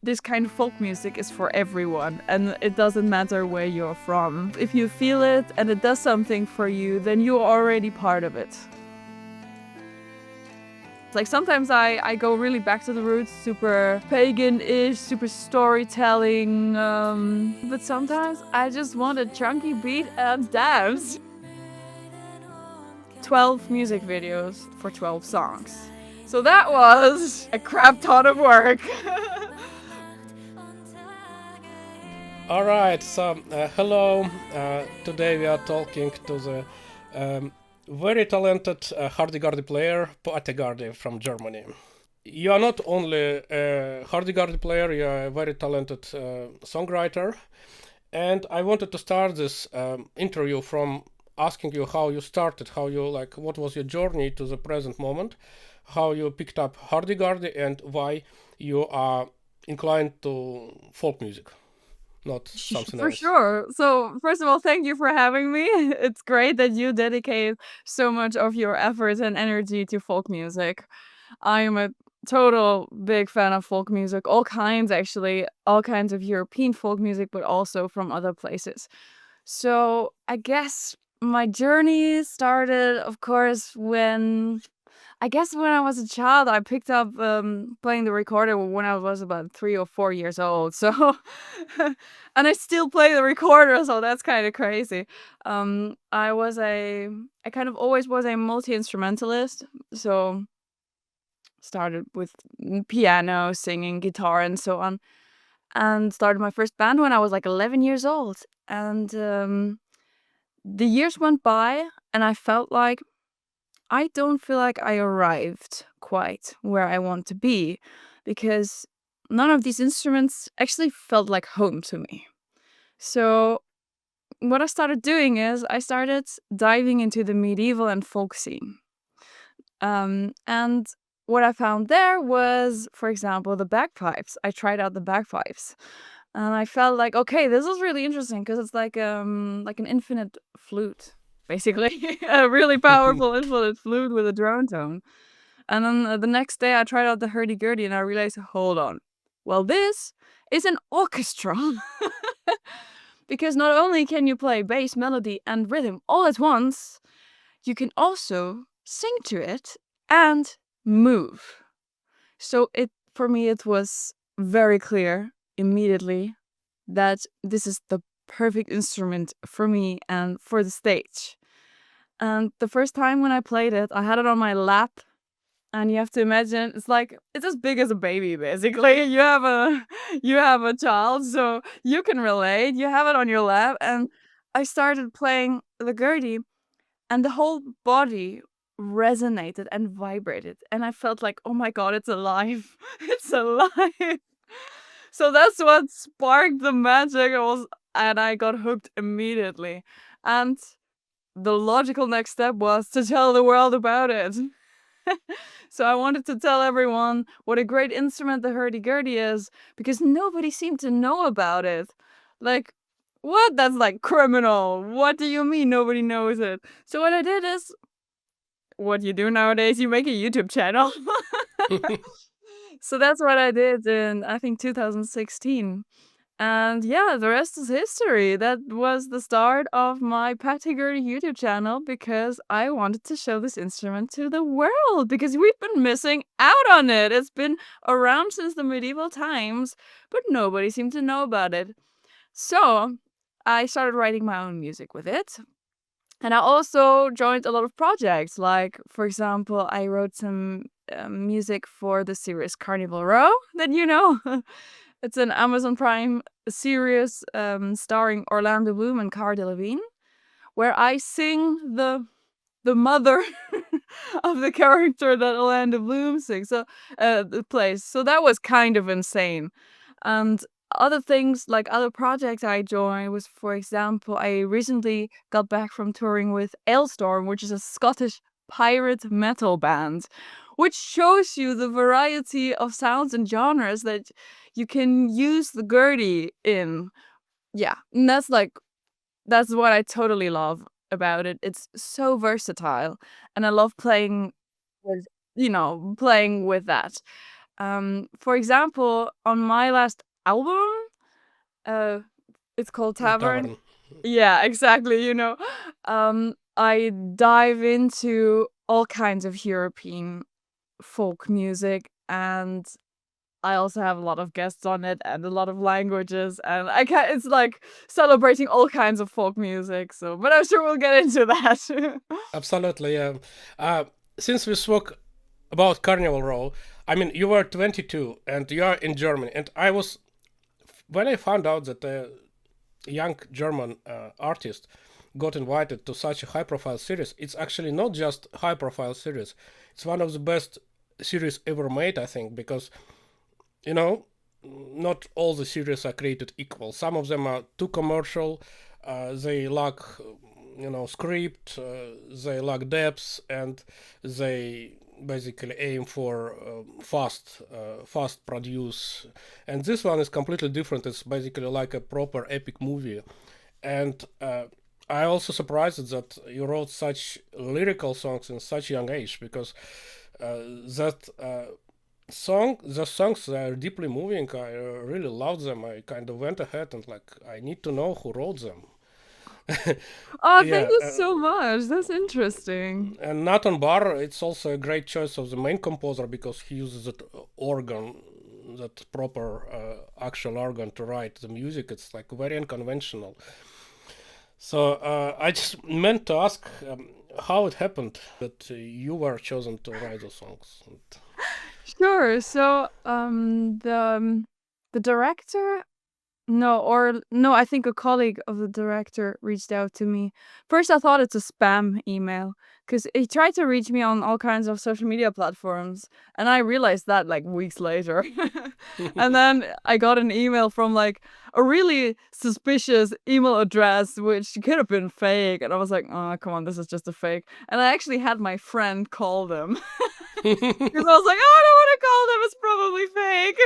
this kind of folk music is for everyone, and it doesn't matter where you're from. If you feel it and it does something for you, then you're already part of it. Like sometimes I go really back to the roots, super pagan-ish, super storytelling, but sometimes I just want a chunky beat and dance. 12 music videos for 12 songs. So that was a crap ton of work. All right, so hello. Today we are talking to the very talented Gurdy player, Gurdy from Germany. You are not only a Gurdy player, you are a very talented songwriter. And I wanted to start this interview from asking you how you started, what was your journey to the present moment, how you picked up Gurdy, and why you are inclined to folk music, not something For else. sure. So, first of all, thank you for having me. It's great that you dedicate so much of your efforts and energy to folk music. I'm a total big fan of folk music, all kinds actually, all kinds of European folk music, but also from other places. So, I guess my journey started, of course, when I was a child, I picked up playing the recorder when I was about 3 or 4 years old. So, and I still play the recorder, so that's kind of crazy. I kind of always was a multi instrumentalist. So, started with piano, singing, guitar, and so on, and started my first band when I was like 11 years old. And the years went by, and I don't feel like I arrived quite where I want to be, because none of these instruments actually felt like home to me. So, what I started doing is I started diving into the medieval and folk scene. And what I found there was, for example, the bagpipes. I tried out the bagpipes. And I felt like, okay, this is really interesting because it's like an infinite flute, basically. A really powerful infinite flute with a drone tone. And then the next day I tried out the hurdy-gurdy and I realized, hold on. Well, this is an orchestra. Because not only can you play bass, melody, and rhythm all at once, you can also sing to it and move. So for me it was very clear immediately that this is the perfect instrument for me and for the stage. And the first time when I played it, I had it on my lap. And you have to imagine it's as big as a baby basically. You have a child, so you can relate. You have it on your lap, and I started playing the Gurdy, and the whole body resonated and vibrated, and I felt like, oh my god, it's alive. It's alive. So that's what sparked the magic. And I got hooked immediately. And the logical next step was to tell the world about it. So I wanted to tell everyone what a great instrument the hurdy-gurdy is, because nobody seemed to know about it. Like, what? That's like criminal. What do you mean nobody knows it? So what I did is what you do nowadays, you make a YouTube channel. So that's what I did in, I think, 2016. And yeah, the rest is history. That was the start of my Gurdy YouTube channel, because I wanted to show this instrument to the world, because we've been missing out on it. It's been around since the medieval times, but nobody seemed to know about it. So I started writing my own music with it. And I also joined a lot of projects. Like, for example, I wrote some music for the series Carnival Row that you know. It's an Amazon Prime series starring Orlando Bloom and Cara Delevingne, where I sing the mother of the character that Orlando Bloom sings, plays. So that was kind of insane. And other things, like other projects I joined, was, for example, I recently got back from touring with Ailstorm, which is a Scottish pirate metal band, which shows you the variety of sounds and genres that you can use the Gurdy in. Yeah, and that's what I totally love about it. It's so versatile, and I love playing with playing with that. For example, on my last album, uh, it's called The Tavern. tavern. Yeah, exactly. I dive into all kinds of European folk music, and I also have a lot of guests on it and a lot of languages, and I can it's like celebrating all kinds of folk music. So, but I'm sure we'll get into that. Absolutely, yeah. Uh, since we spoke about Carnival Row, I mean, you were 22 and you are in Germany, and I was when I found out that a young German artist got invited to such a high-profile series. It's actually not just high-profile series; it's one of the best series ever made, I think, because you know, not all the series are created equal. Some of them are too commercial. They lack, script. They lack depth, and they basically aim for fast produce. And this one is completely different. It's basically like a proper epic movie. And I also surprised that you wrote such lyrical songs in such young age because that the songs are deeply moving. I really love them. I kind of went ahead and like I need to know who wrote them. Oh, thank Yeah, you so much. That's interesting. and Nathan Barr, it's also a great choice of the main composer because he uses that organ, that proper actual organ to write the music. It's like very unconventional. So I just meant to ask how it happened that you were chosen to write the songs. Sure. So, the director, no, or no, I think a colleague of the director reached out to me. First, I thought it's a spam email because he tried to reach me on all kinds of social media platforms, and I realized that like weeks later. And then I got an email from like a really suspicious email address, which could have been fake, and I was like, "Oh, come on, this is just a fake." And I actually had my friend call them. Because I was like, "Oh, I don't want to call them. It's probably fake."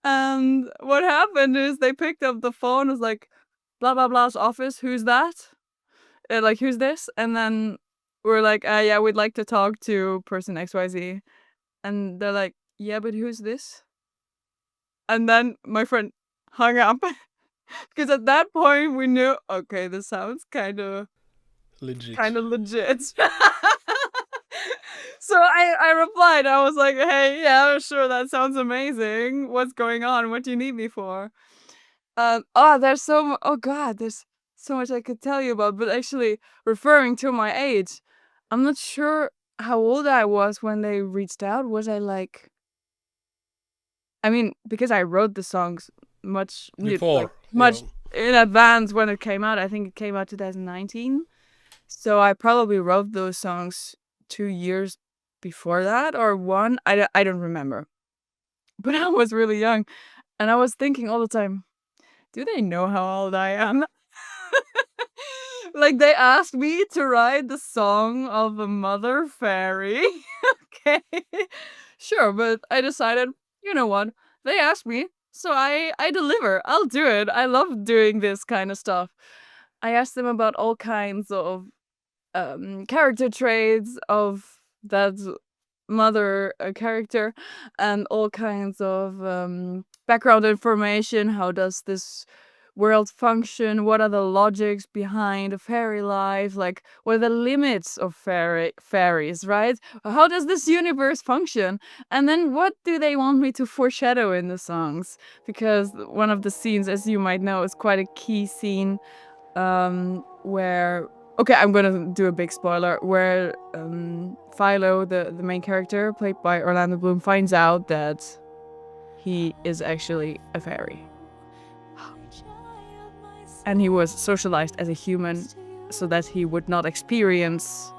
And what happened is they picked up the phone. It was like, blah blah blah's office. Who's that? Like, who's this? And then we're like, yeah, we'd like to talk to person XYZ. And they're like, yeah, but who's this? And then my friend hung up because at that point we knew, okay, this sounds Legit. kind of legit. So I replied. I was like, "Hey, yeah, sure, that sounds amazing. What's going on? What do you need me for?" There's oh God, there's so much I could tell you about. But actually, referring to my age, I'm not sure how old I was when they reached out. Was I like? I mean, because I wrote the songs Before, yeah. much in advance when it came out. I think it came out 2019. So I probably wrote those songs 2 years before that or one. I don't remember. But I was really young and I was thinking all the time, do they know how old I am? Like they asked me to write the song of a mother fairy. Okay. Sure, but I decided, you know what? They asked me, so I deliver. I'll do it. I love doing this kind of stuff. I asked them about all kinds of character traits of that mother character and all kinds of background information. How does this world function? What are the logics behind a fairy life? Like, what are the limits of fairies, right? How does this universe function? And then what do they want me to foreshadow in the songs? Because one of the scenes, as you might know, is quite a key scene where okay, I'm gonna do a big spoiler where Philo, the main character played by Orlando Bloom, finds out that he is actually a fairy and he was socialized as a human so that he would not experience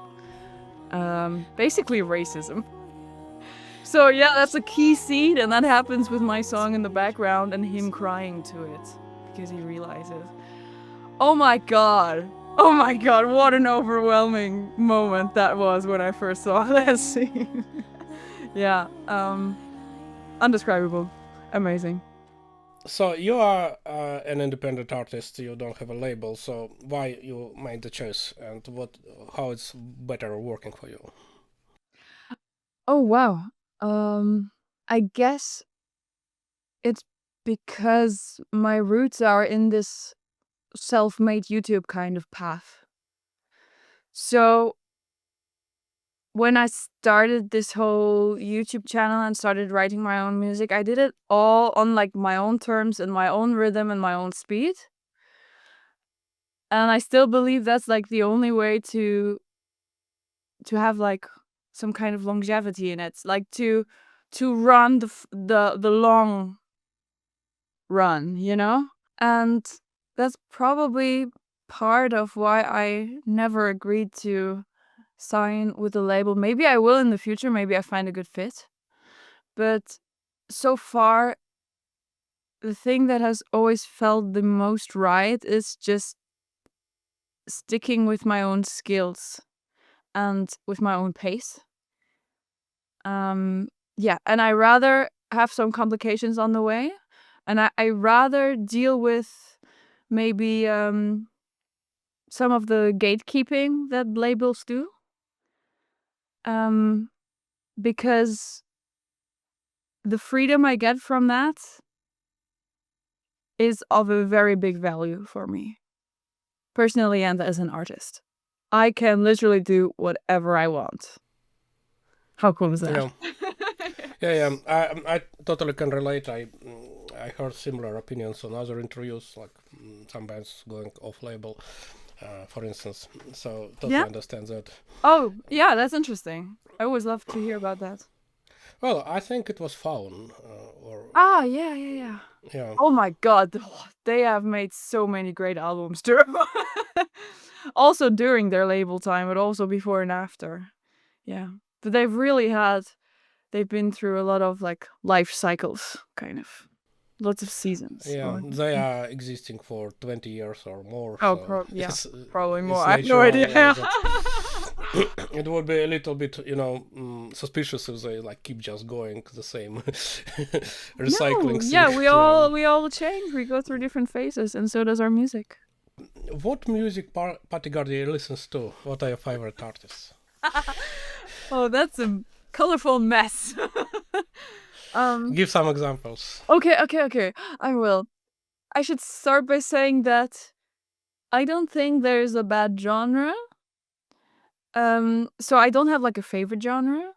basically racism. So yeah, that's a key scene, and that happens with my song in the background and him crying to it because he realizes, oh my god. Oh my god, what an overwhelming moment that was when I first saw that scene. Yeah, undescribable. Amazing. So you are an independent artist. You don't have a label. So why you made the choice and how it's better working for you? Oh wow. Um I guess it's because my roots are in this self-made YouTube kind of path. So when I started this whole YouTube channel and started writing my own music, I did it all on like my own terms and my own rhythm and my own speed. And I still believe that's like the only way to have like some kind of longevity in it, like to run the long run, you know? And that's probably part of why I never agreed to sign with a label. Maybe I will in the future, maybe I find a good fit. But so far, the thing that has always felt the most right is just sticking with my own skills and with my own pace. Yeah, and I rather have some complications on the way, and I rather deal with maybe some of the gatekeeping that labels do, um, because the freedom I get from that is of a very big value for me, personally and as an artist. I can literally do whatever I want. How cool is that? Yeah, yeah. I totally can relate. I heard similar opinions on other interviews, like some bands going off label, for instance. So Yeah. totally understand that. Oh, yeah, that's interesting. I always love to hear about that. Well, I think it was Faun, or Ah, yeah, yeah, yeah. yeah, Oh my god, they have made so many great albums during also during their label time, but also before and after. Yeah. But they've been through a lot of like life cycles, kind of. Lots of seasons. yeah. Or They are existing for 20 years or more, oh, so yeah, it's probably more. it's I have no natural idea. that it would be a little bit, suspicious if they like keep just going the same No, recycling thing. yeah, Yeah. we all change. We go through different phases, and so does our music. What music Patigardi listens to? What are your favorite artists? Oh, that's a colorful mess. um. Give some examples. Okay. I will. I should start by saying that I don't think there's a bad genre. So I don't have like a favorite genre.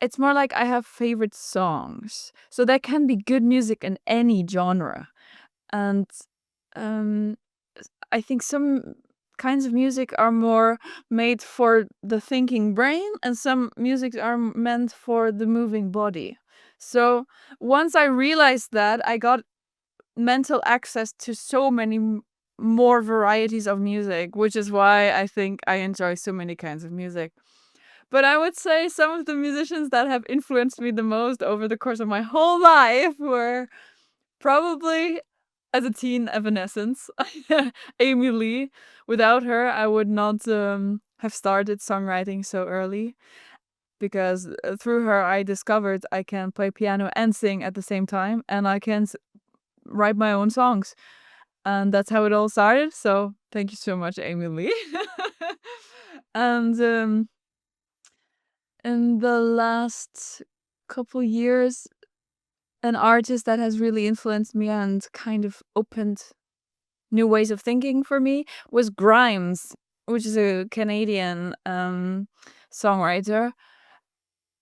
It's more like I have favorite songs. So there can be good music in any genre. And um I think some kinds of music are more made for the thinking brain and some music are meant for the moving body. So once I realized that, I got mental access to so many more varieties of music, which is why I think I enjoy so many kinds of music. But I would say some of the musicians that have influenced me the most over the course of my whole life were probably as a teen Evanescence, Amy Lee. Without her, I would not have started songwriting so early because through her, I discovered I can play piano and sing at the same time, and I can write my own songs. And that's how it all started. So thank you so much, Amy Lee. And in the last couple years, an artist that has really influenced me and kind of opened new ways of thinking for me was Grimes, which is a Canadian songwriter.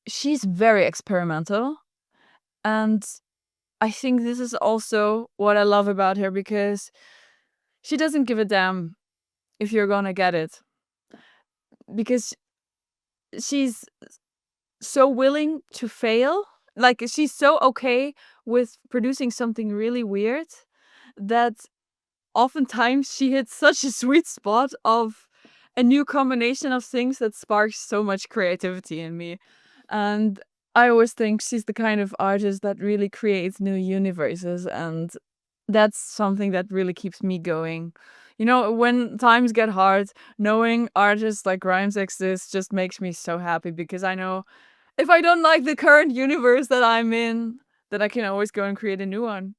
She's very experimental, and I think this is also what I love about her because she doesn't give a damn if you're gonna get it because she's so willing to fail. Like she's so okay with producing something really weird that oftentimes she hits such a sweet spot of a new combination of things that sparks so much creativity in me. And I always think she's the kind of artist that really creates new universes, and that's something that really keeps me going. You know, when times get hard, knowing artists like Grimes exist just makes me so happy because I know if I don't like the current universe that I'm in, that I can always go and create a new one.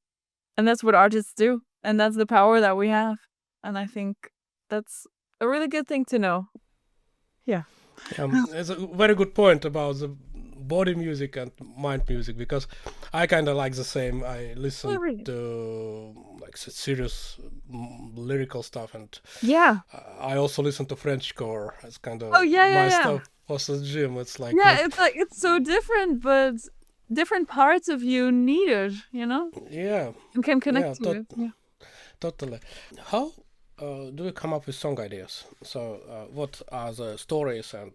And that's what artists do. And that's the power that we have. And I think that's a really good thing to know. Yeah. It's a very good point about the body music and mind music because I kind of like the same. I Oh, listen really? to like serious lyrical stuff, and Yeah. I also listen to Frenchcore. It's kind Oh, of yeah, yeah, my yeah. stuff for the gym. It's like Yeah, it's like it's so different, but different parts of you need it, you know? yeah, And can connect yeah, to it. Yeah. totally. How do you come up with song ideas? So, what are the stories and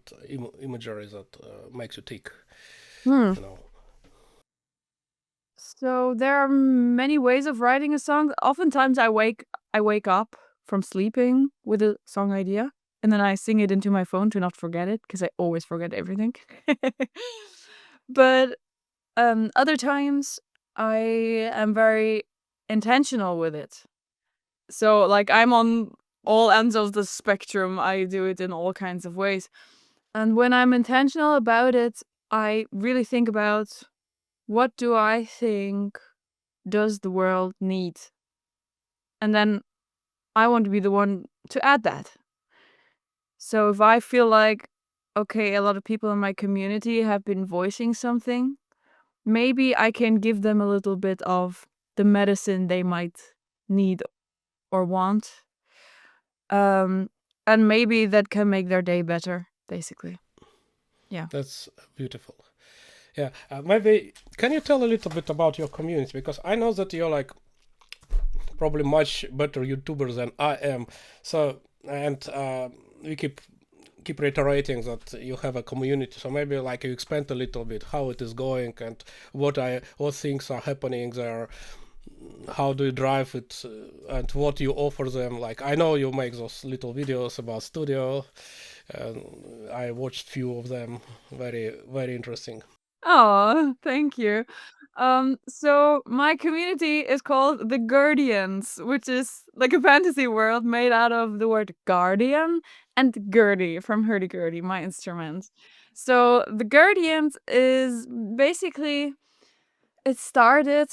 imagery that makes you tick? Hmm. You know, So there are many ways of writing a song. Oftentimes I wake up from sleeping with a song idea and then I sing it into my phone to not forget it because I always forget everything. But other times I am very intentional with it. So like I'm on all ends of the spectrum. I do it in all kinds of ways. And when I'm intentional about it, I really think about what do I think does the world need? And then I want to be the one to add that. So if I feel like, okay, a lot of people in my community have been voicing something, maybe I can give them a little bit of the medicine they might need or want. Um, and maybe that can make their day better, basically. Yeah. that's beautiful. Yeah, maybe can you tell a little bit about your community because I know that you're like probably much better YouTuber than I am. So and we keep reiterating that you have a community. So maybe like you expand a little bit how it is going and what things are happening there. How do you drive it and what you offer them? Like I know you make those little videos about studio. I watched few of them. Very interesting. Oh, thank you. So my community is called the Guardians, which is like a fantasy world made out of the word guardian and Gurdy from Hurdy-Gurdy, my instrument. So the Guardians is basically it started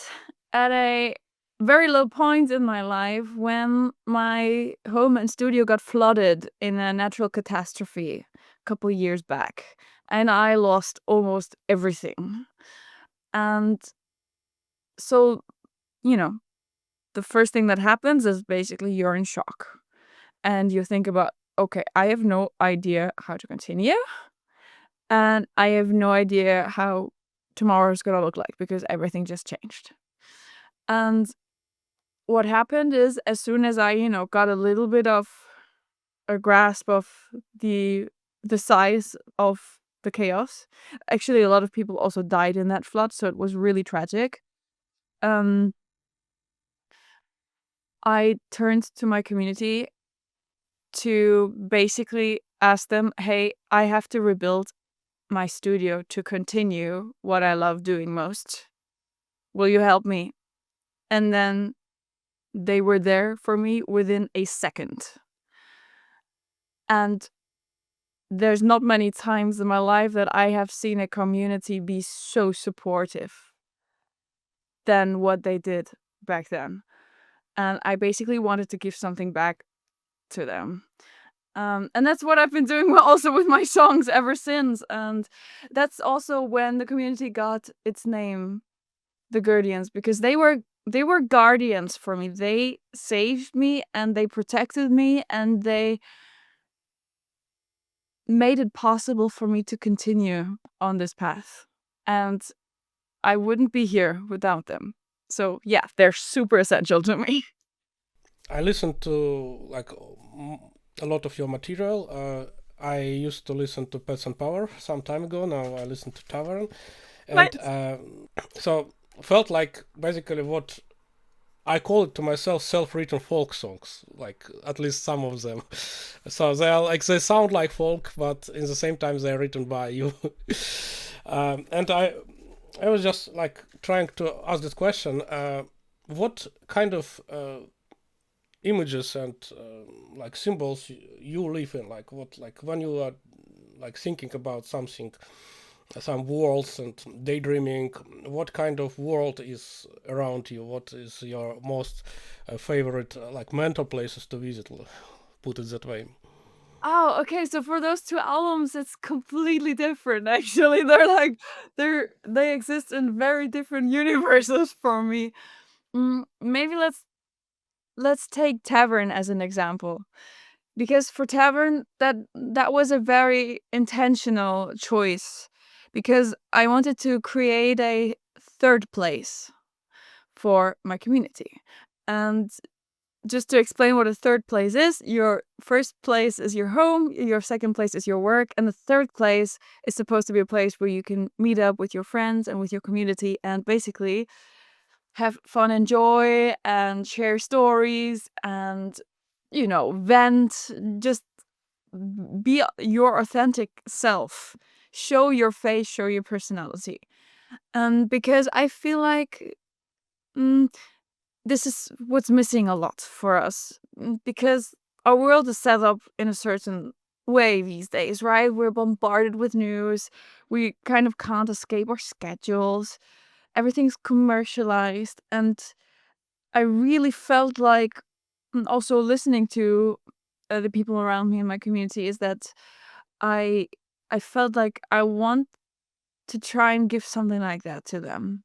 at a very low point in my life when my home and studio got flooded in a natural catastrophe a couple years back, and I lost almost everything. And so, you know, the first thing that happens is basically you're in shock and you think about, okay, I have no idea how to continue, and I have no idea how tomorrow is going to look like because everything just changed. And what happened is as soon as I, got a little bit of a grasp of the the size of the chaos. Actually, a lot of people also died in that flood, so it was really tragic. Um, I turned to my community to basically ask them, "Hey, I have to rebuild my studio to continue what I love doing most. Will you help me?" And then they were there for me within a second. And there's not many times in my life that I have seen a community be so supportive than what they did back then. And I basically wanted to give something back to them. And that's what I've been doing also with my songs ever since. And that's also when the community got its name, the Guardians, because they were guardians for me. They saved me and they protected me and they made it possible for me to continue on this path. And I wouldn't be here without them. So, yeah, they're super essential to me. I listened to like a lot of your material. I used to listen to Pets and Power some time ago. Now I listen to Tavern, and Nice. so felt like basically what I call it to myself self-written folk songs, like at least some of them. So they are like they sound like folk, but in the same time they are written by you. And I was just like trying to ask this question: what kind of images and like symbols you live in? Like what, like when you are like thinking about something, some worlds and daydreaming, what kind of world is around you? What is your most favorite like mental places to visit, put it that way? Oh, okay. So for those two albums, it's completely different. Actually, they exist in very different universes for me. Maybe let's take Tavern as an example, because for Tavern, that was a very intentional choice, because I wanted to create a third place for my community. And just to explain what a third place is, your first place is your home, your second place is your work, and the third place is supposed to be a place where you can meet up with your friends and with your community and basically have fun and joy and share stories and, vent, just be your authentic self, show your face, show your personality. And because I feel like, mm, this is what's missing a lot for us, because our world is set up in a certain way these days, right? We're bombarded with news. We kind of can't escape our schedules. Everything's commercialized. And I really felt like, also listening to the people around me in my community, is that I I felt like I want to try and give something like that to them.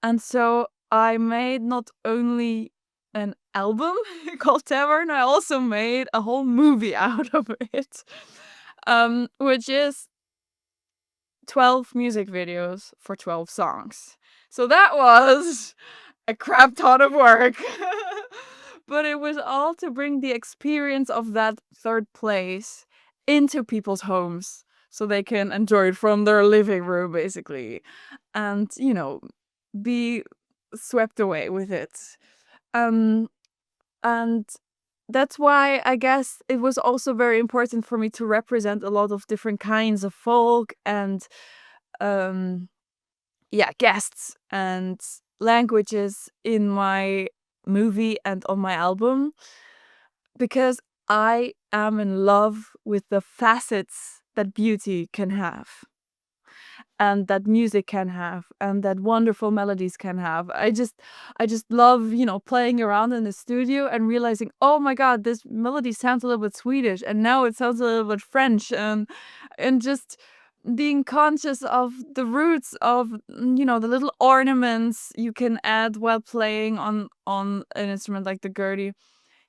And so I made not only an album called Tavern, I also made a whole movie out of it, which is 12 music videos for 12 songs. So that was a crap ton of work. But it was all to bring the experience of that third place into people's homes so they can enjoy it from their living room, basically. And, be swept away with it. Um, and that's why I guess it was also very important for me to represent a lot of different kinds of folk and, um, yeah, guests and languages in my movie and on my album, because I am in love with the facets that beauty can have and that music can have and that wonderful melodies can have. I just love, playing around in the studio and realizing, oh my god, this melody sounds a little bit Swedish and now it sounds a little bit French, and just being conscious of the roots of, the little ornaments you can add while playing on an instrument like the Gurdy.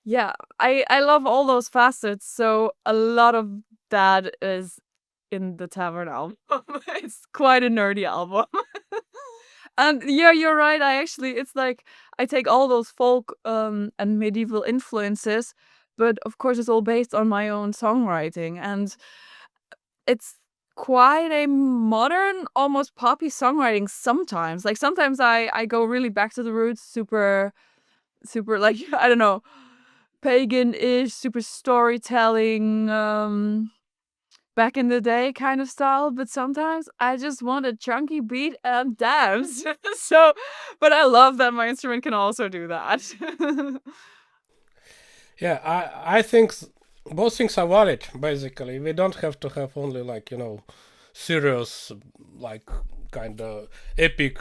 Yeah, I love all those facets, so a lot of that is in the Tavern album. It's quite a nerdy album. And yeah, you're right. It's like I take all those folk and medieval influences, but of course it's all based on my own songwriting, and it's quite a modern, almost poppy songwriting sometimes. Like sometimes I go really back to the roots, super super like I don't know, pagan-ish, super storytelling, back in the day kind of style, but sometimes I just want a chunky beat and dance. So, but I love that my instrument can also do that. Yeah, I think both things are valid. Basically, we don't have to have only like serious like kind of epic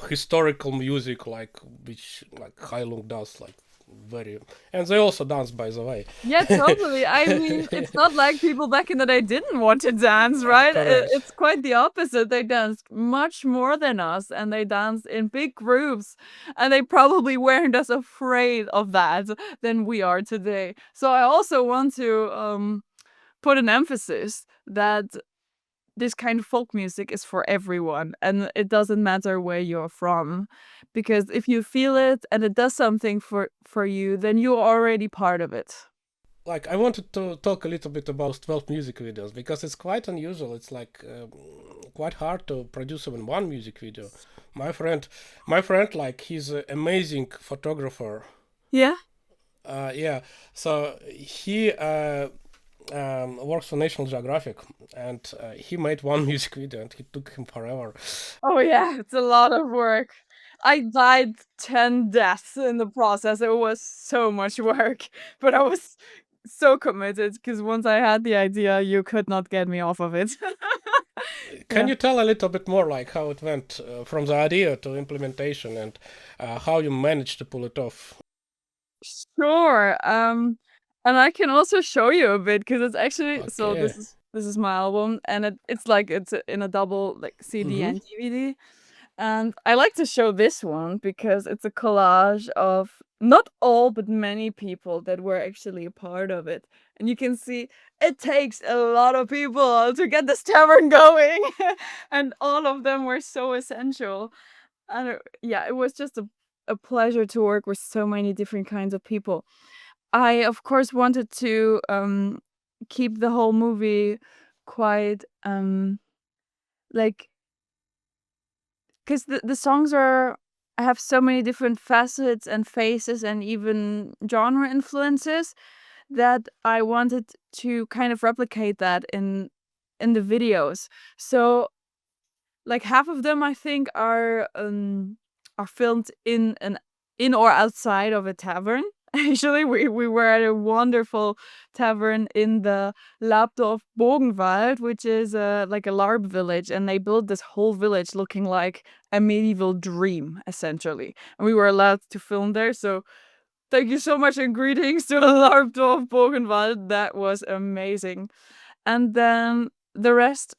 historical music like which like Heilung does like very, and they also dance by the way. Yeah, totally. I mean, it's not like people back in the day didn't want to dance, right? Correct. It's quite the opposite. They danced much more than us, and they danced in big groups, and they probably weren't as afraid of that than we are today. So I also want to put an emphasis that this kind of folk music is for everyone, and it doesn't matter where you're from, because if you feel it and it does something for you, then you're already part of it. Like I wanted to talk a little bit about 12 music videos because it's quite unusual. It's like quite hard to produce even one music video. My friend, like he's an amazing photographer. Yeah. Yeah, so he works for National Geographic, and he made one music video, and it took him forever. Oh yeah, it's a lot of work. I died 10 deaths in the process. It was so much work, but I was so committed because once I had the idea, you could not get me off of it. Can Yeah. you tell a little bit more, like how it went from the idea to implementation, and how you managed to pull it off? Sure. And I can also show you a bit because it's actually so Okay. this is my album and it's like it's in a double like CD Mm-hmm. and DVD. And I like to show this one because it's a collage of not all but many people that were actually a part of it. And you can see it takes a lot of people to get this tavern going. And all of them were so essential. And yeah, it was just a pleasure to work with so many different kinds of people. I, of course, wanted to keep the whole movie quite like because the songs are have so many different facets and faces and even genre influences that I wanted to kind of replicate that in the videos. So like half of them I think are filmed in or outside of a tavern. Actually, we were at a wonderful tavern in the Labdorf Bogenwald, which is like a LARP village, and they built this whole village looking like a medieval dream, essentially. And we were allowed to film there, so thank you so much and greetings to the Labdorf Bogenwald. That was amazing. And then the rest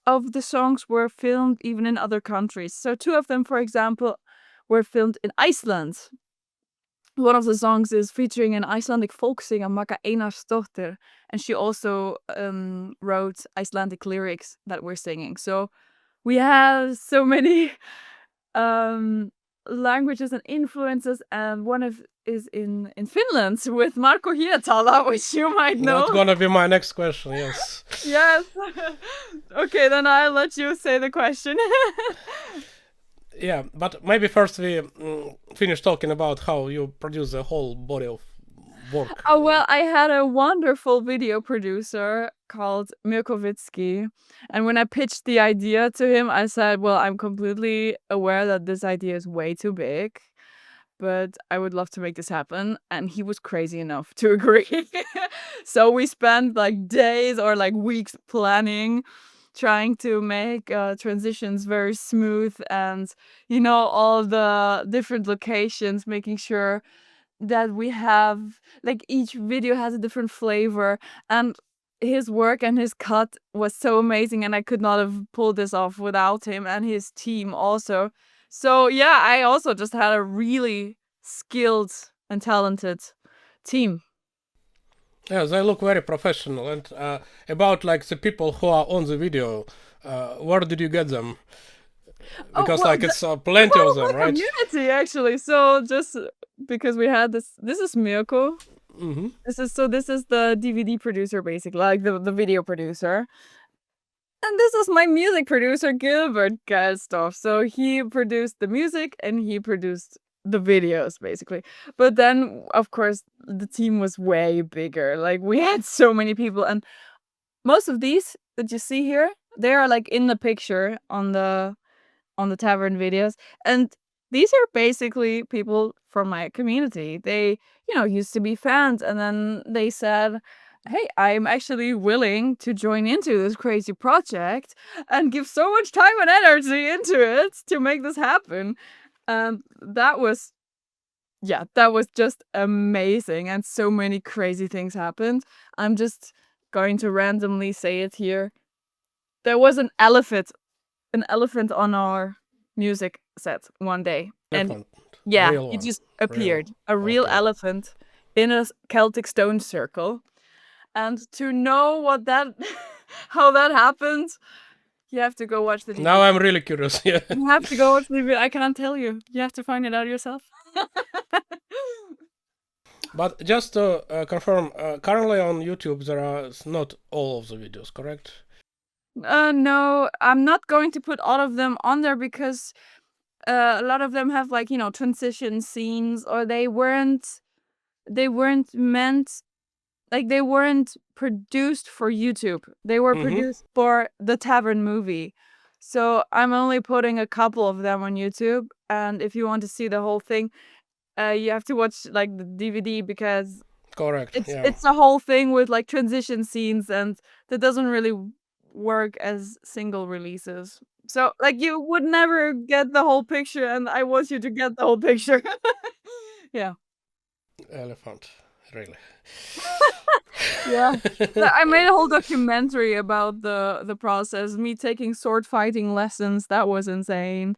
of the songs were filmed even in other countries. So two of them, for example, were filmed in Iceland. One of the songs is featuring an Icelandic folk singer, Magga Einarsdóttir, and she also wrote Icelandic lyrics that we're singing. So we have so many um, languages and influences, and one of is in Finland with Marko Hietala, which you might That's know. gonna be my next question. Yes. Yes. Okay, then I'll let you say the question. Yeah, but maybe first we finish talking about how you produce the whole body of work. Oh, well, I had a wonderful video producer called Mirkovitsky. And when I pitched the idea to him, I said, well, I'm completely aware that this idea is way too big, but I would love to make this happen. And he was crazy enough to agree. So we spent like days or like weeks planning, trying to make transitions very smooth and, all the different locations, making sure that we have like each video has a different flavor, and his work and his cut was so amazing, and I could not have pulled this off without him and his team also. So yeah, I also just had a really skilled and talented team. Yeah, they look very professional. And about like the people who are on the video, where did you get them? Oh Because well, like it's plenty part of of them, the right? community actually. So just because we had this is Mirko. Mm-hmm. This is the DVD producer basically, like the video producer. And this is my music producer, Gilbert Gelstoff. So he produced the music and he produced the videos, basically. But then, of course, the team was way bigger. Like, we had so many people. And most of these that you see here, they are like in the picture on the tavern videos. And these are basically people from my community. They, used to be fans and then they said, "Hey, I'm actually willing to join into this crazy project and give so much time and energy into it to make this happen." And that was just amazing and so many crazy things happened. I'm just going to randomly say it here. There was an elephant on our music set one day. And Elephant, yeah, real it one, just real. appeared. A real Okay. elephant in a Celtic stone circle. And to know what that how that happened, you have to go watch the Now DVD. I'm really curious. Yeah. You have to go watch the DVD. I cannot tell you. You have to find it out yourself. But just to confirm, currently on YouTube there are not all of the videos, correct? No, I'm not going to put all of them on there because a lot of them have like, transition scenes or they weren't meant like they weren't produced for YouTube. They were Mm-hmm. produced for the Tavern movie. So I'm only putting a couple of them on YouTube. And if you want to see the whole thing, you have to watch like the DVD because Correct. it's Yeah. it's a whole thing with like transition scenes, and that doesn't really work as single releases. So like you would never get the whole picture, and I want you to get the whole picture. Yeah. Elephant, really. Yeah. I made a whole documentary about the process, me taking sword fighting lessons. That was insane.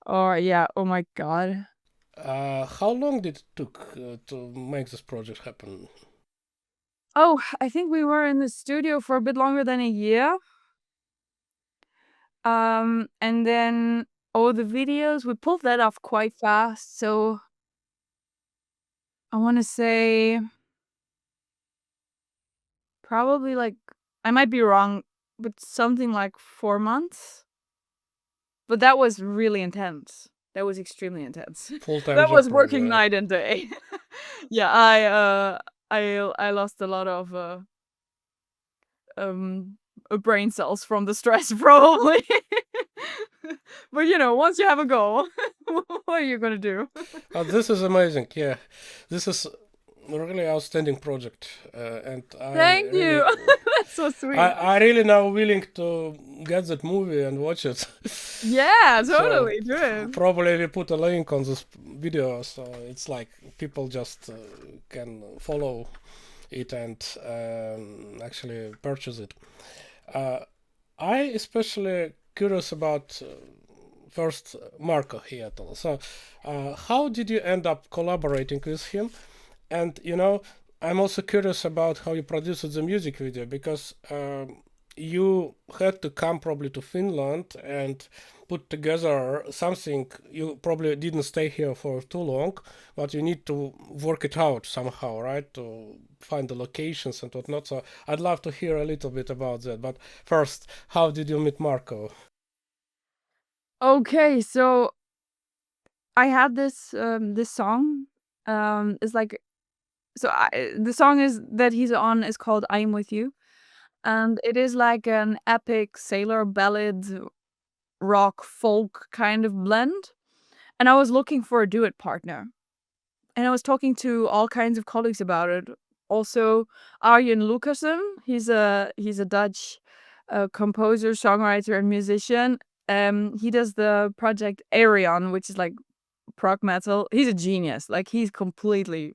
Or yeah, oh my god. How long did it took to make this project happen? Oh, I think we were in the studio for a bit longer than a year. And then all the videos, we pulled that off quite fast. So I want to say probably like, I might be wrong, but something like 4 months. But that was really intense. That was extremely intense. Full-time That job, was probably, working right? night and day. Yeah, I lost a lot of um brain cells from the stress probably. But once you have a goal, what are you gonna do? This is amazing. Yeah, this is a really outstanding project, and Thank you. That's so sweet. I really now willing to get that movie and watch it. Yeah, So totally. Do it. probably we put a link on this video, so it's like people just can follow it and actually purchase it. Uh, I especially curious about first Marco here. So, how did you end up collaborating with him? And I'm also curious about how you produced the music video because you had to come probably to Finland and put together something. You probably didn't stay here for too long, but you need to work it out somehow, right? To find the locations and whatnot. So I'd love to hear a little bit about that. But first, how did you meet Marco? Okay, so I had this song. It's like, the song is that he's on is called "I'm with You," and it is like an epic sailor ballad, rock folk kind of blend. And I was looking for a duet partner, and I was talking to all kinds of colleagues about it. Also, Arjen Lucassen, he's a Dutch composer, songwriter, and musician. He does the project Arion, which is like prog metal. He's a genius. Like, he's completely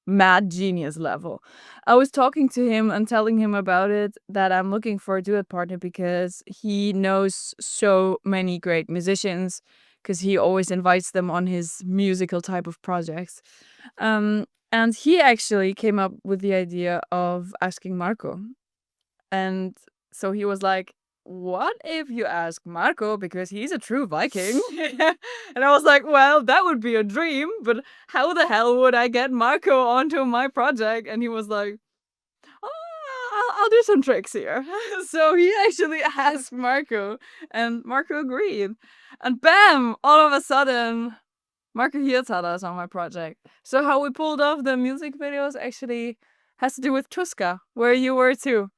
mad genius level. I was talking to him and telling him about it, that I'm looking for a duet partner because he knows so many great musicians, because he always invites them on his musical type of projects. And he actually came up with the idea of asking Marco. And so he was like, "What if you ask Marco, because he's a true Viking?" And I was like, "Well, that would be a dream, but how the hell would I get Marco onto my project?" And he was like, "Oh, I'll do some tricks here." So he actually asked Marco, and Marco agreed. And bam, all of a sudden, Marco Hirtala is on my project. So how we pulled off the music videos actually has to do with Tuska, where you were too.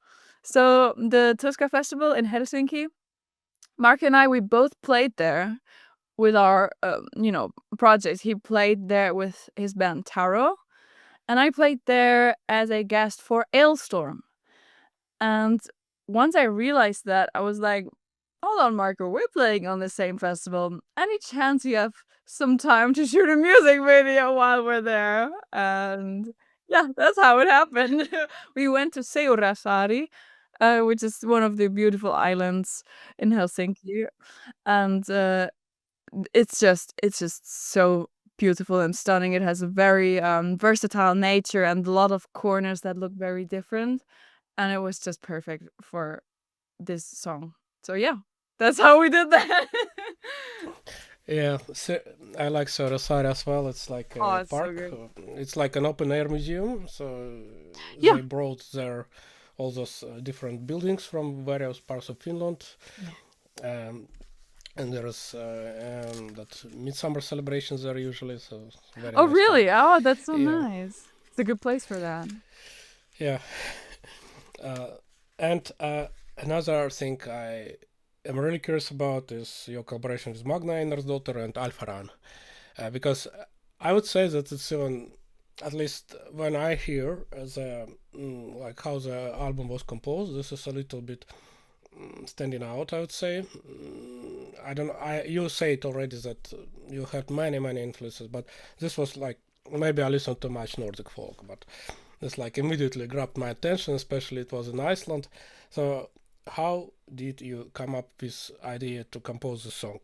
So the Tuska Festival in Helsinki, Mark and I, we both played there with our, projects. He played there with his band Taro, and I played there as a guest for Ailstorm. And once I realized that, I was like, "Hold on, Marco, we're playing on the same festival. Any chance you have some time to shoot a music video while we're there?" And yeah, that's how it happened. We went to Seurasari, which is one of the beautiful islands in Helsinki. And it's just so beautiful and stunning. It has a very versatile nature and a lot of corners that look very different. And it was just perfect for this song. So yeah, that's how we did that. Yeah, so I like Sarasara as well. It's like Oh, a it's so park. good. It's like an open air museum. So Yeah. they brought there all those different buildings from various parts of Finland. Yeah. Um, and there's that midsummer celebrations there usually. So it's very Oh, nice time. really? Oh, that's so Yeah, nice. It's a good place for that. yeah. Uh, and another thing I am really curious about is your collaboration with Magna Einarsdottir and Alfaran. Because I would say that it's even, at least when I hear like how the album was composed, this is a little bit standing out. I would say. I don't. I you say it already that you had many influences, but this was like maybe I listened to much Nordic folk, but this like immediately grabbed my attention, especially it was in Iceland. So how did you come up with idea to compose the song?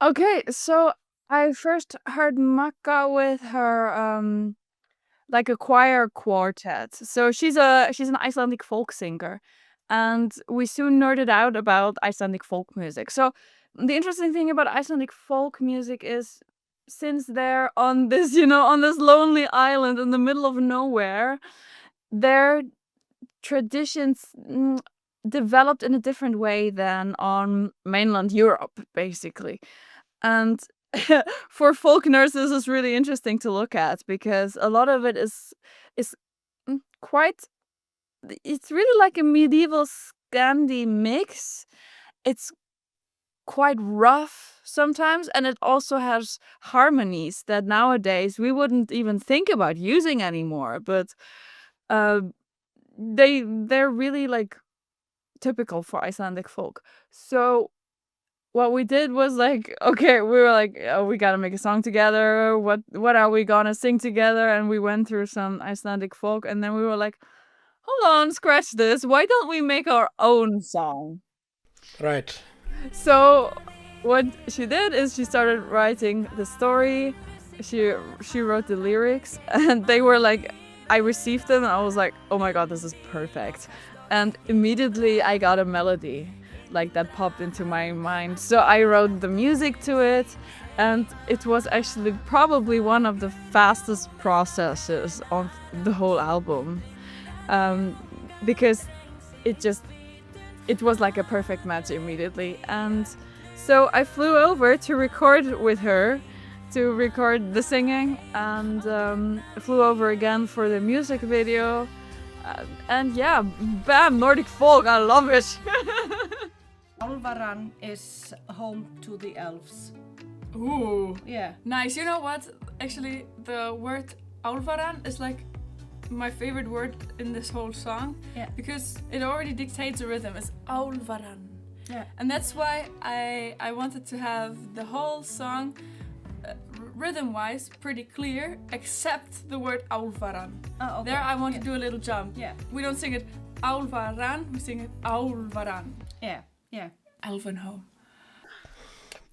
Okay, so I first heard Makka with her like a choir quartet. So she's an Icelandic folk singer, and we soon nerded out about Icelandic folk music. So the interesting thing about Icelandic folk music is since they're on this, on this lonely island in the middle of nowhere, their traditions developed in a different way than on mainland Europe, basically. And for folk nerds, this is really interesting to look at because a lot of it is quite. It's really like a medieval Scandi mix. It's quite rough sometimes, and it also has harmonies that nowadays we wouldn't even think about using anymore. But uh, they're really like typical for Icelandic folk. So what we did was like, okay, we were like, oh, we gotta make a song together. What are we gonna sing together? And we went through some Icelandic folk, and then we were like, hold on, scratch this. Why don't we make our own song? Right. So what she did is she started writing the story. She wrote the lyrics, and they were like, I received them, and I was like, oh my god, this is perfect. And immediately I got a melody like that popped into my mind. So I wrote the music to it, and it was actually probably one of the fastest processes of the whole album, because it was like a perfect match immediately. And so I flew over to record with her, to record the singing, and flew over again for the music video. And yeah, bam, Nordic folk, I love it. Álvaran is home to the elves. Ooh, Yeah. Nice. You know what? Actually, the word Álvaran is like my favorite word in this whole song. Yeah. Because it already dictates a rhythm. It's Álvaran. Yeah. And that's why I wanted to have the whole song rhythm-wise pretty clear, except the word Álvaran. Oh, okay. There I want to do a little jump. Yeah. We don't sing it Álvaran, we sing it Álvaran. Yeah. Yeah. Elvenhome.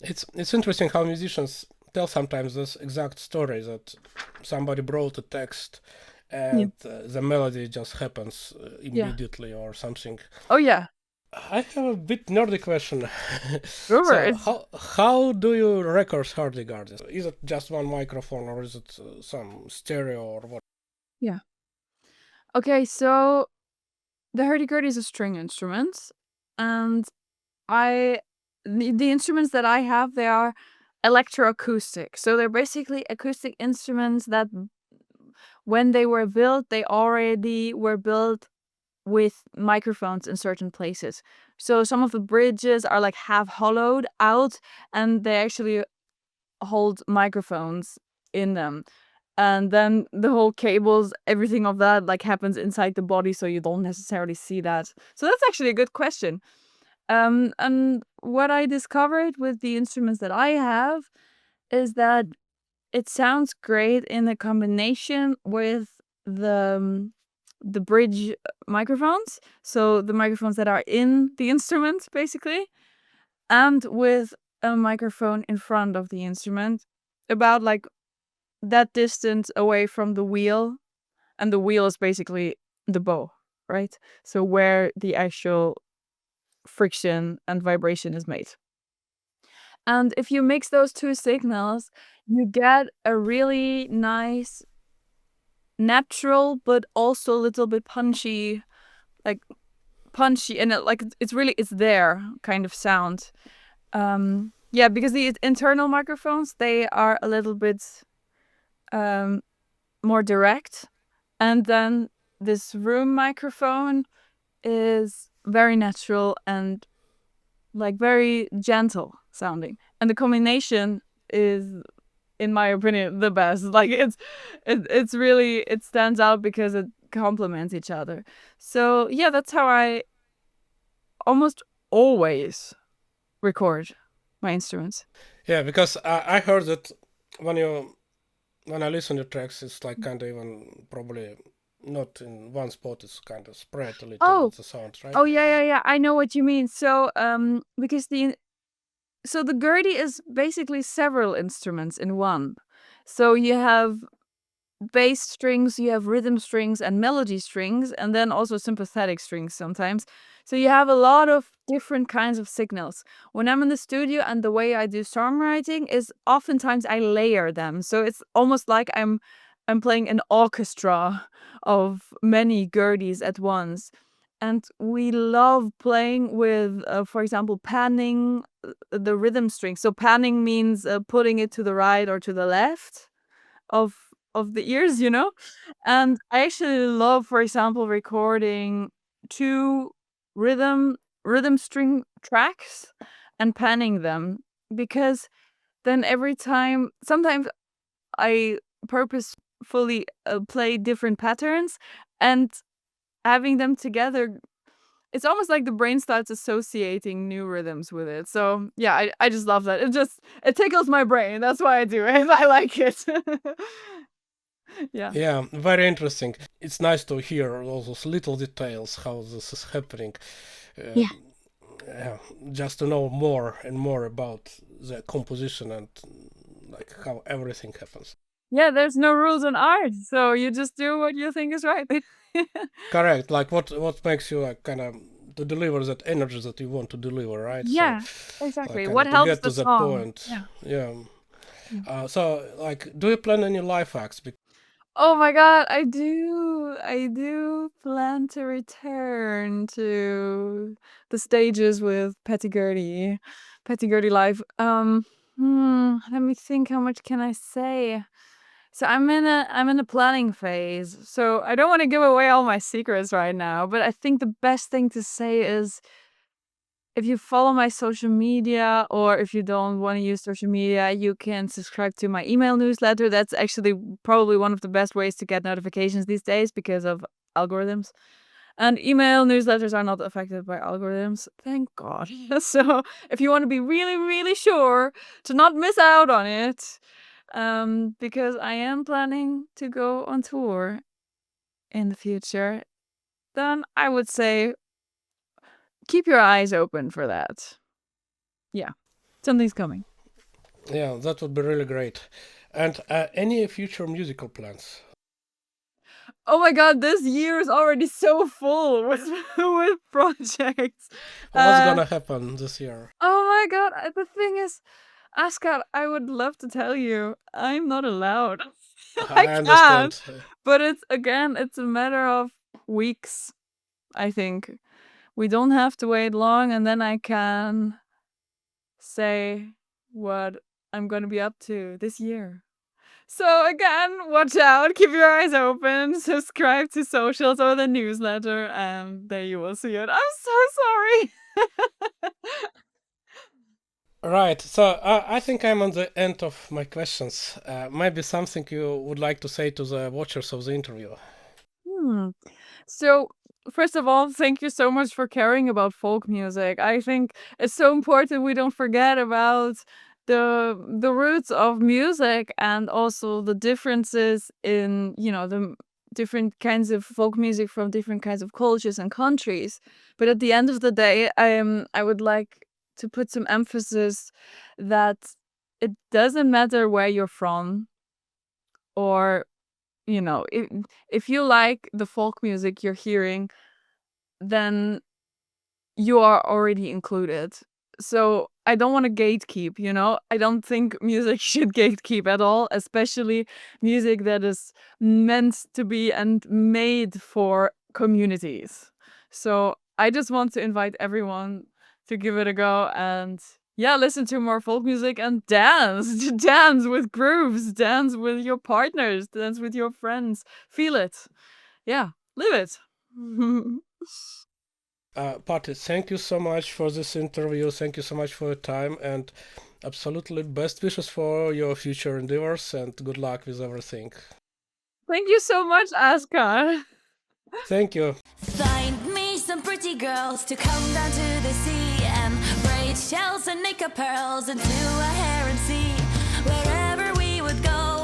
It's interesting how musicians tell sometimes this exact story that somebody wrote a text and the melody just happens immediately or something. Oh yeah. I have a bit nerdy question. Sure. So how do you record hurdy-gurdy? Is it just one microphone or is it some stereo or what? Yeah. Okay, so the hurdy-gurdy is a string instrument, and the instruments that I have, they are electroacoustic. So they're basically acoustic instruments that when they were built, they already were built with microphones in certain places. So some of the bridges are like half hollowed out, and they actually hold microphones in them. And then the whole cables, everything of that like happens inside the body, so you don't necessarily see that. So that's actually a good question. And what I discovered with the instruments that I have is that it sounds great in a combination with the bridge microphones, so the microphones that are in the instrument basically, and with a microphone in front of the instrument, about like that distance away from the wheel, and the wheel is basically the bow, right? So where the actual friction and vibration is made. And if you mix those two signals, you get a really nice, natural, but also a little bit punchy, and it's there kind of sound. Yeah, because the internal microphones, they are a little bit more direct, and then this room microphone is very natural and like very gentle sounding, and the combination is, in my opinion, the best. Like it's really, it stands out because it complements each other. So yeah, that's how I almost always record my instruments. Yeah, because I heard that when you when I listen to tracks, it's like kind of even probably not in one spot. It's kind of spread a little Oh, bit the sound, right? oh yeah. I know what you mean. So because the Gurdy is basically several instruments in one. So you have bass strings, you have rhythm strings and melody strings, and then also sympathetic strings sometimes. So you have a lot of different kinds of signals. When I'm in the studio and the way I do songwriting is oftentimes I layer them. So it's almost like I'm playing an orchestra of many Gurdies at once. And we love playing with, for example, panning the rhythm string. So panning means putting it to the right or to the left of the ears, you know? And I actually love, for example, recording two rhythm string tracks and panning them, because then every time sometimes I purposefully play different patterns, and having them together, it's almost like the brain starts associating new rhythms with it. So yeah, I just love that. It tickles my brain. That's why I do it. I like it. Yeah. Yeah, very interesting. It's nice to hear all those little details how this is happening. Uh, Yeah. yeah, just to know more and more about the composition and like how everything happens. Yeah, there's no rules in art, so you just do what you think is right. Correct. Like what makes you like kind of to deliver that energy that you want to deliver, right? Yeah, So, exactly. kind What of to helps get the to that song? point. Yeah. Yeah. Mm. So, like, do you plan any live acts? Oh my God, I do. I do plan to return to the stages with Petty Gurdy Live. Let me think. How much can I say? So I'm in a planning phase. So I don't want to give away all my secrets right now, but I think the best thing to say is, if you follow my social media, or if you don't want to use social media, you can subscribe to my email newsletter. That's actually probably one of the best ways to get notifications these days because of algorithms. And email newsletters are not affected by algorithms, thank God. So if you want to be really, really sure to not miss out on it, because I am planning to go on tour in the future, then I would say keep your eyes open for that. Yeah, something's coming. Yeah, that would be really great. And any future musical plans? Oh my God, this year is already so full with with projects. What's Uh, gonna happen this year? oh my God, the thing is, Askat, I would love to tell you, I'm not allowed. I I can't. understand. But it's a matter of weeks, I think. We don't have to wait long, and then I can say what I'm gonna be up to this year. So again, watch out, keep your eyes open, subscribe to socials or the newsletter, and there you will see it. I'm so sorry. Right, so I think I'm on the end of my questions. Maybe something you would like to say to the watchers of the interview. Hmm. So, first of all, thank you so much for caring about folk music. I think it's so important we don't forget about the roots of music, and also the differences in, the different kinds of folk music from different kinds of cultures and countries. But at the end of the day, I would like to put some emphasis that it doesn't matter where you're from, or if you like the folk music you're hearing, then you are already included. So I don't want to gatekeep, I don't think music should gatekeep at all, especially music that is meant to be and made for communities. So I just want to invite everyone to give it a go, and yeah, listen to more folk music and dance. Dance with grooves, dance with your partners, dance with your friends. Feel it. Yeah, live it. Patti, thank you so much for this interview. Thank you so much for your time, and absolutely best wishes for your future endeavors, and good luck with everything. Thank you so much, Askar. Thank you. Find me some pretty girls to come down to the sea and braid shells and make up pearls into a hair and sea. Wherever we would go,